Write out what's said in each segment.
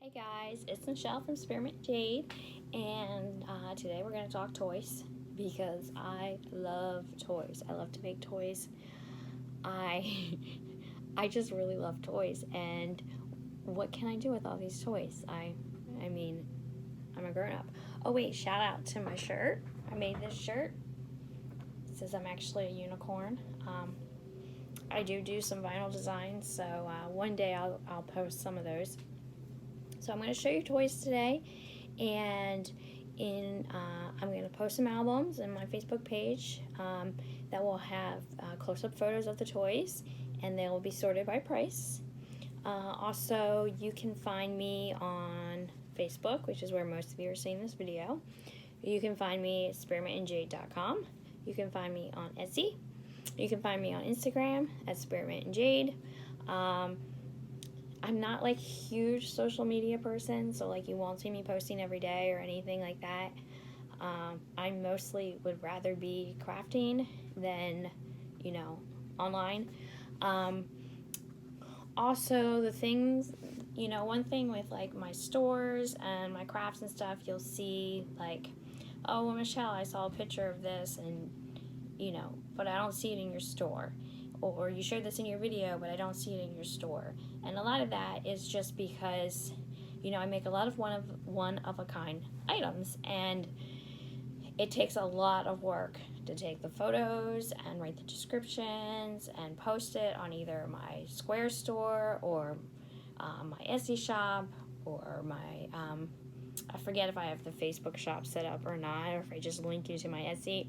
Hey guys, it's Michelle from Spearmint Jade, and today we're going to talk toys because I love toys. I love to make toys. I I just really love toys, and what can I do with all these toys? I mean, I'm a grown up. Oh wait, shout out to my shirt. I made this shirt. It says I'm actually a unicorn. I do some vinyl designs, so one day I'll post some of those. So I'm going to show you toys today, and I'm going to post some albums in my Facebook page that will have close-up photos of the toys, and they will be sorted by price. Also, you can find me on Facebook, which is where most of you are seeing this video. You can find me at spearmintandjade.com. You can find me on Etsy. You can find me on Instagram at spearmintandjade. I'm not like a huge social media person, so like you won't see me posting every day or anything like that. I mostly would rather be crafting than, online. Also, the things, one thing with like my stores and my crafts and stuff, you'll see like, oh, well, Michelle, I saw a picture of this, and but I don't see it in your store. Or you shared this in your video, but I don't see it in your store. And a lot of that is just because, I make a lot of one of a kind items, and it takes a lot of work to take the photos and write the descriptions and post it on either my Square store or my Etsy shop or my I forget if I have the Facebook shop set up or not, or if I just link you to my Etsy.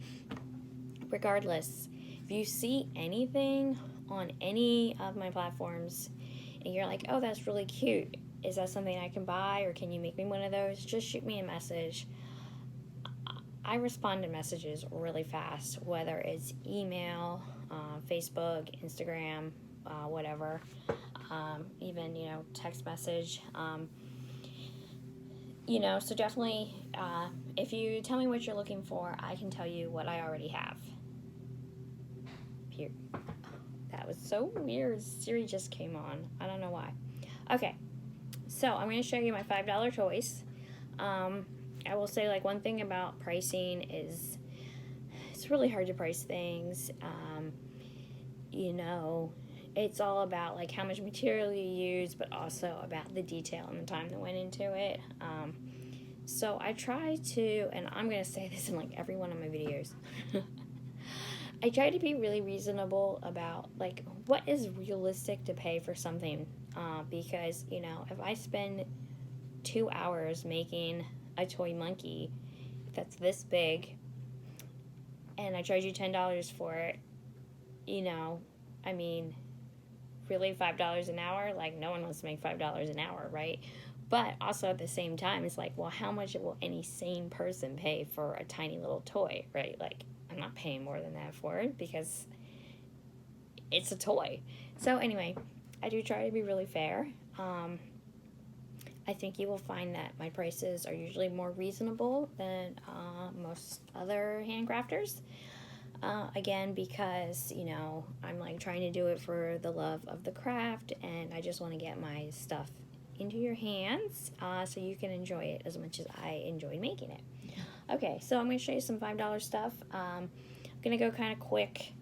Regardless, if you see anything on any of my platforms and you're like, oh, that's really cute, is that something I can buy, or can you make me one of those? Just shoot me a message. I respond to messages really fast, whether it's email, Facebook, Instagram, whatever, even, text message. So definitely, if you tell me what you're looking for, I can tell you what I already have. Here. That was so weird. Siri just came on. I don't know why. Okay, so I'm going to show you my $5 toys. I will say, like, one thing about pricing is it's really hard to price things. It's all about, like, how much material you use, but also about the detail and the time that went into it. So I try to, and I'm going to say this in, like, every one of my videos. I try to be really reasonable about, like, what is realistic to pay for something, because, if I spend 2 hours making a toy monkey that's this big, and I charge you $10 for it, really $5 an hour? Like, no one wants to make $5 an hour, right? But also at the same time, it's like, well, how much will any sane person pay for a tiny little toy, right? Like, I'm not paying more than that for it because it's a toy. So anyway, I do try to be really fair. I think you will find that my prices are usually more reasonable than most other handcrafters. Again, because, I'm like trying to do it for the love of the craft, and I just want to get my stuff into your hands so you can enjoy it as much as I enjoyed making it. Okay, so I'm going to show you some $5 stuff. I'm going to go kind of quick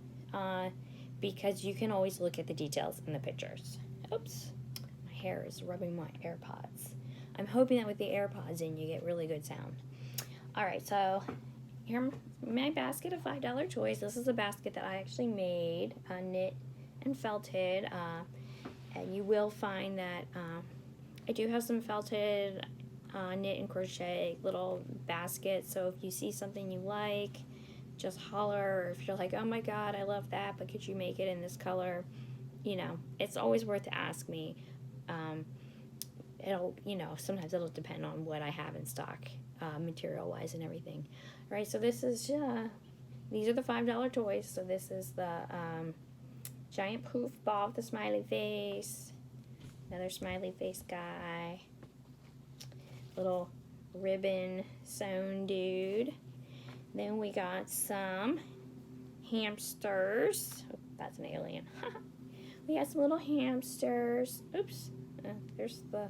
because you can always look at the details in the pictures. Oops, my hair is rubbing my AirPods. I'm hoping that with the AirPods in, you get really good sound. All right, so here's my basket of $5 toys. This is a basket that I actually made, knit and felted, and you will find that I do have some felted knit and crochet little baskets, so if you see something you like, just holler, or if you're like, oh my god, I love that, but could you make it in this color? It's always worth to ask me. Sometimes it'll depend on what I have in stock, material-wise and everything. All right, so this is, these are the $5 toys. So this is the giant poof ball with the smiley face, another smiley face guy, little ribbon sewn dude. Then we got some hamsters. Oh, that's an alien. We got some little hamsters. Oops, there's the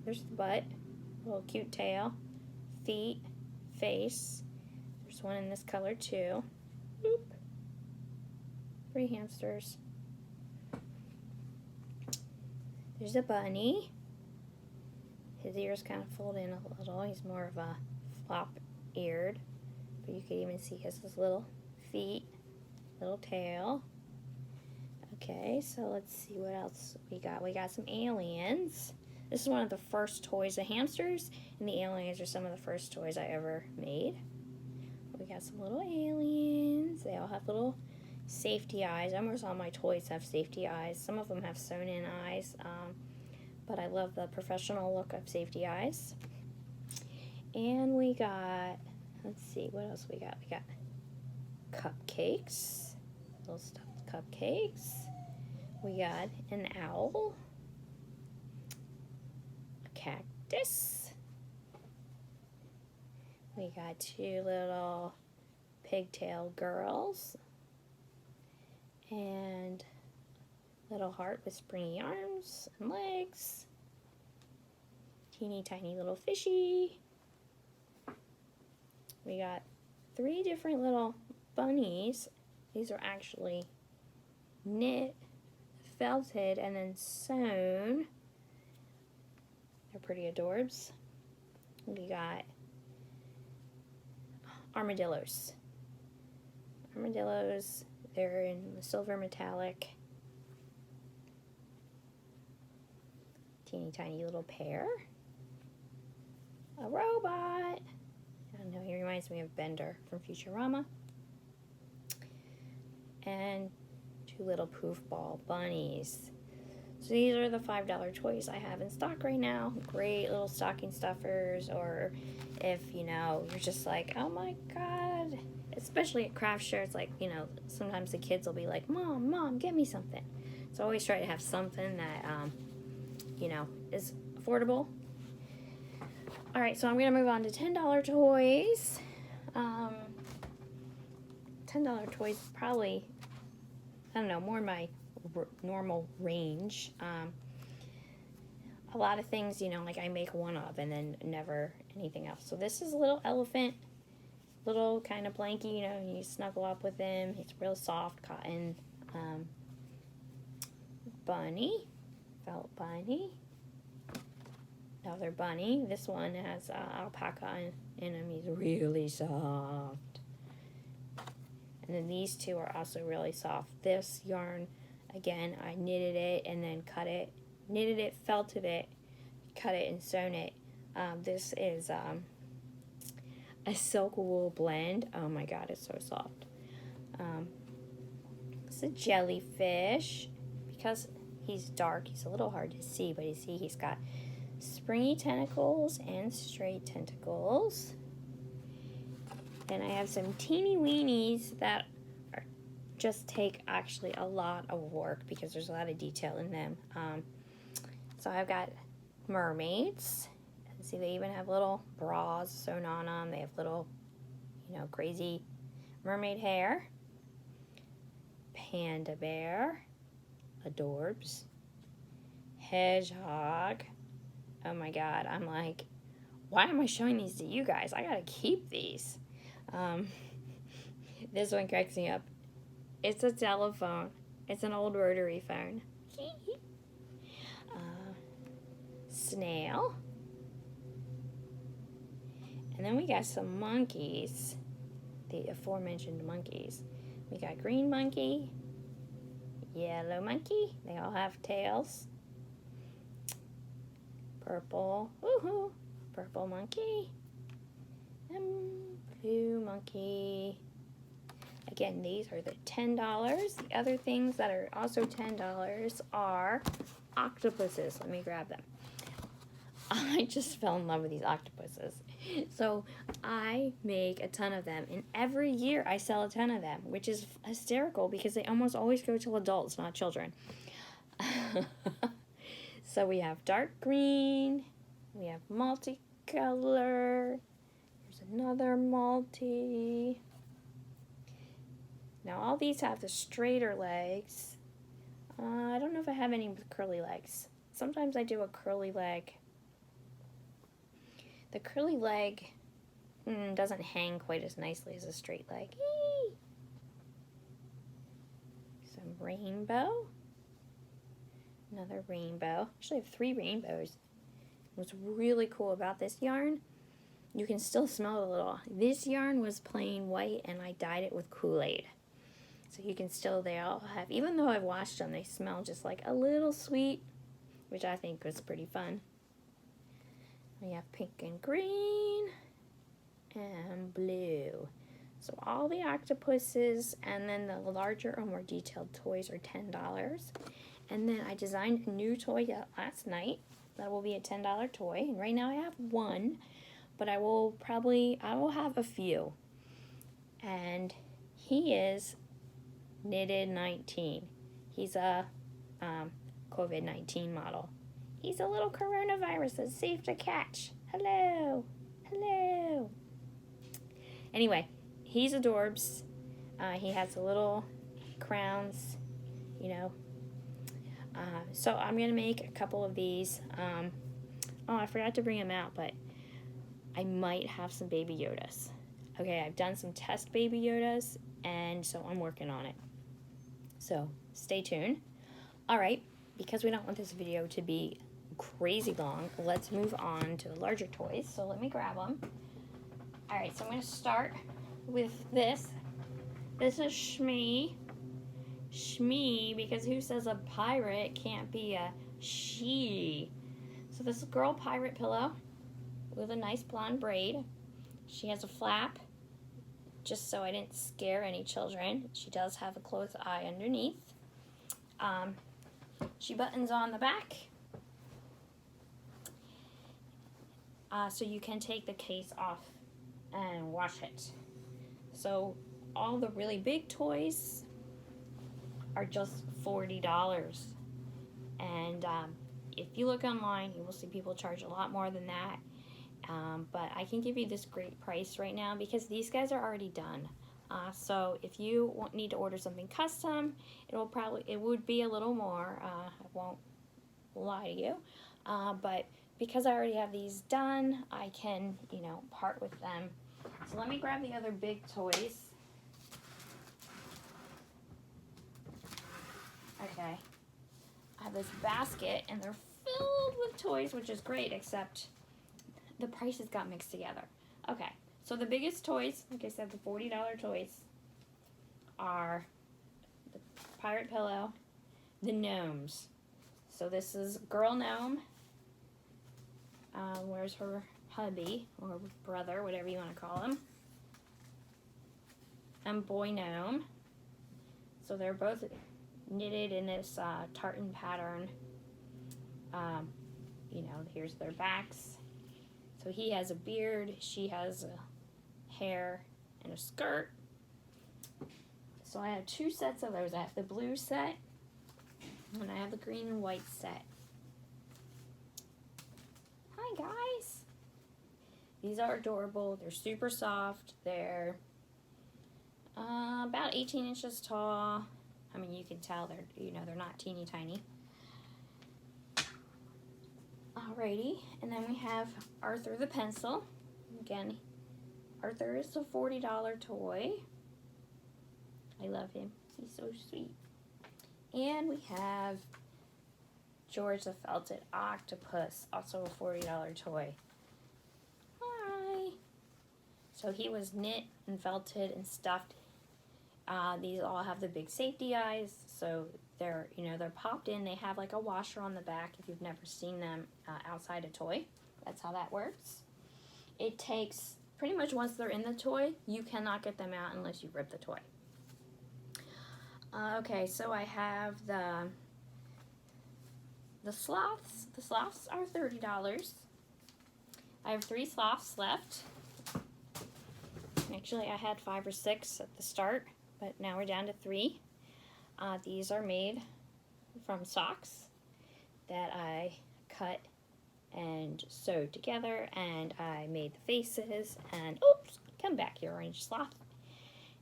There's the butt, little cute tail, feet, face. There's one in this color too. Boop. 3 hamsters. There's a bunny. His ears kind of fold in a little. He's more of a flop-eared. But you can even see his little feet, little tail. Okay, so let's see what else we got. We got some aliens. This is one of the first toys. The hamsters and the aliens are some of the first toys I ever made. We got some little aliens. They all have little safety eyes. Almost all my toys have safety eyes. Some of them have sewn-in eyes, but I love the professional look of safety eyes. And we got, let's see, what else we got? We got cupcakes, little stuffed cupcakes. We got an owl, a cactus. We got 2 little pigtail girls and little heart with springy arms and legs. Teeny tiny little fishy. We got 3 different little bunnies. These are actually knit, felted, and then sewn. They're pretty adorbs. We got armadillos. Armadillos, they're in the silver metallic. Teeny tiny little pair. A robot. I don't know, he reminds me of Bender from Futurama. And 2 little poof ball bunnies. So these are the $5 toys I have in stock right now. Great little stocking stuffers, or if, you know, you're just like, oh my god. Especially at craft shirts, like, you know, sometimes the kids will be like, Mom, get me something. So I always try to have something that, you know, is affordable. Alright, so I'm going to move on to $10 toys. $10 toys probably, I don't know, more in my normal range. A lot of things, you know, like I make one of and then never anything else. So this is a little elephant, little kind of blankie, you know, you snuggle up with him. He's real soft cotton. Bunny, felt bunny. Another bunny. This one has alpaca in him. He's really soft. And then these 2 are also really soft. This yarn, again, I knitted it and then cut it. Knitted it, felted it, cut it, and sewn it. This is a silk wool blend. Oh my god, it's so soft. It's a jellyfish. Because he's dark, he's a little hard to see, but you see he's got springy tentacles and straight tentacles. And I have some teeny weenies that are just take actually a lot of work because there's a lot of detail in them. So I've got mermaids. And see, they even have little bras sewn on them. They have little, you know, crazy mermaid hair. Panda bear. Adorbs. Hedgehog. Oh my god, I'm like, why am I showing these to you guys? I gotta keep these. This one cracks me up. It's a telephone. It's an old rotary phone. Snail. And then we got some monkeys. The aforementioned monkeys. We got green monkey, yellow monkey. They all have tails. Purple, woohoo, purple monkey, and blue monkey. Again, these are the $10. The other things that are also $10 are octopuses. Let me grab them. I just fell in love with these octopuses. So I make a ton of them, and every year I sell a ton of them, which is hysterical because they almost always go to adults, not children. So we have dark green, we have multicolor, there's another multi. Now all these have the straighter legs. I don't know if I have any with curly legs. Sometimes I do a curly leg The curly leg doesn't hang quite as nicely as a straight leg. Eee! Some rainbow. Another rainbow. Actually, I have 3 rainbows. What's really cool about this yarn, you can still smell it a little. This yarn was plain white and I dyed it with Kool-Aid. So you can still, they all have, even though I've washed them, they smell just like a little sweet, which I think was pretty fun. We have pink and green and blue. So all the octopuses and then the larger or more detailed toys are $10. And then I designed a new toy last night that will be a $10 toy. And right now I have one, but I will have a few. And he is knitted 19. He's a COVID-19 model. He's a little coronavirus that's safe to catch. Hello. Hello. Anyway, he's adorbs. He has the little crowns, you know. So I'm going to make a couple of these. Oh, I forgot to bring them out, but I might have some Baby Yodas. Okay, I've done some test Baby Yodas, and so I'm working on it. So stay tuned. All right, because we don't want this video to be crazy long, let's move on to the larger toys. So let me grab them. All right, so I'm going to start with this. This is Shmee. Shmee, because who says a pirate can't be a she? So this is a girl pirate pillow with a nice blonde braid. She has a flap, just so I didn't scare any children. She does have a closed eye underneath. She buttons on the back, so you can take the case off and wash it. So all the really big toys are just $40, and if you look online, you will see people charge a lot more than that. But I can give you this great price right now because these guys are already done. So if you need to order something custom, it would be a little more. I won't lie to you, but because I already have these done, I can, part with them. So let me grab the other big toys. Okay, I have this basket and they're filled with toys, which is great, except the prices got mixed together. Okay, so the biggest toys, like I said, the $40 toys are the pirate pillow, the gnomes. So this is girl gnome. Where's her hubby or brother, whatever you want to call him, and boy gnome. So they're both knitted in this tartan pattern. Here's their backs. So he has a beard, she has a hair and a skirt. So I have 2 sets of those. I have the blue set and I have the green and white set. Hi guys. These are adorable. They're super soft. They're about 18 inches tall. I mean, you can tell they're not teeny tiny. Alrighty, and then we have Arthur the pencil. Again, Arthur is a $40 toy. I love him. He's so sweet. And we have George the felted octopus, also a $40 toy. Hi. So he was knit and felted and stuffed. These all have the big safety eyes, so they're popped in. They have like a washer on the back if you've never seen them outside a toy. That's how that works. It takes, pretty much once they're in the toy, you cannot get them out unless you rip the toy. Okay, so I have the sloths. The sloths are $30. I have 3 sloths left. Actually, I had 5 or 6 at the start, but now we're down to 3. These are made from socks that I cut and sewed together, and I made the faces, and oops, come back here, orange sloth.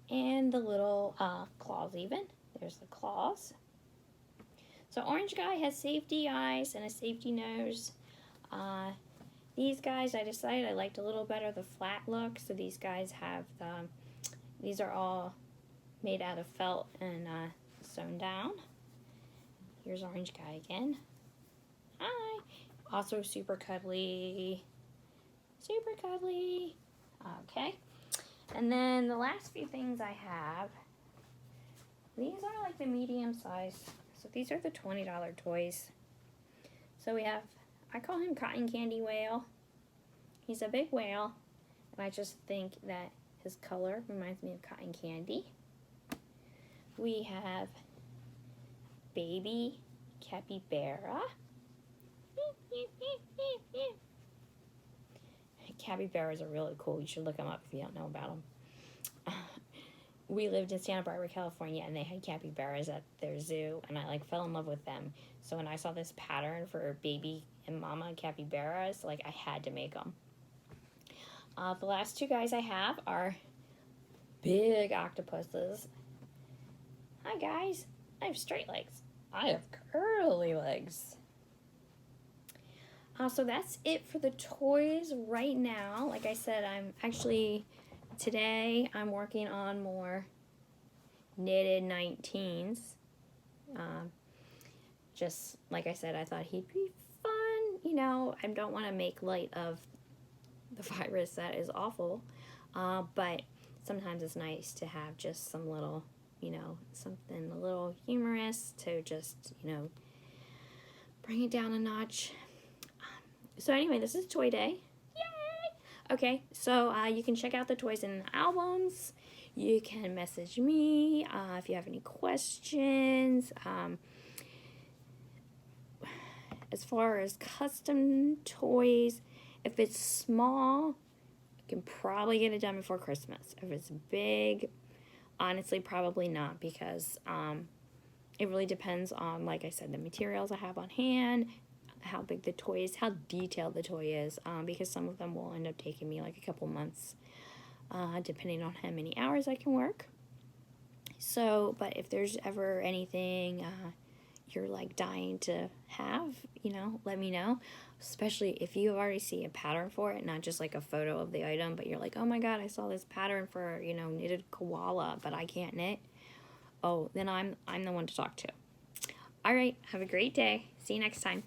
And the little claws even. There's the claws. So orange guy has safety eyes and a safety nose. These guys, I decided I liked a little better the flat look, so these guys have these are all made out of felt and sewn down. Here's orange guy again. Hi. Also super cuddly. Super cuddly. Okay. And then the last few things I have, these are like the medium size. So these are the $20 toys. So we have, I call him Cotton Candy Whale. He's a big whale, and I just think that his color reminds me of cotton candy. We have baby capybara. Capybaras are really cool. You should look them up if you don't know about them. We lived in Santa Barbara, California, and they had capybaras at their zoo, and I like fell in love with them. So when I saw this pattern for baby and mama capybaras, like I had to make them. The last two guys I have are big octopuses. Hi guys, I have straight legs. I have curly legs. So that's it for the toys right now. Like I said, today I'm working on more knitted 19s. Just like I said, I thought he'd be fun. You know, I don't want to make light of the virus that is awful, but sometimes it's nice to have just some little, you know, something a little humorous to just, you know, bring it down a notch. So anyway, this is Toy Day. Yay! Okay, so you can check out the toys in the albums. You can message me if you have any questions. As far as custom toys, if it's small, you can probably get it done before Christmas. If it's big, honestly, probably not, because it really depends on, like I said, the materials I have on hand, how big the toy is, how detailed the toy is, because some of them will end up taking me like a couple months, depending on how many hours I can work. So, but if there's ever anything you're like dying to have, you know, let me know. Especially if you already see a pattern for it, not just like a photo of the item, but you're like, oh my god, I saw this pattern for, you know, knitted koala, but I can't knit. Oh, then I'm the one to talk to. All right, have a great day. See you next time.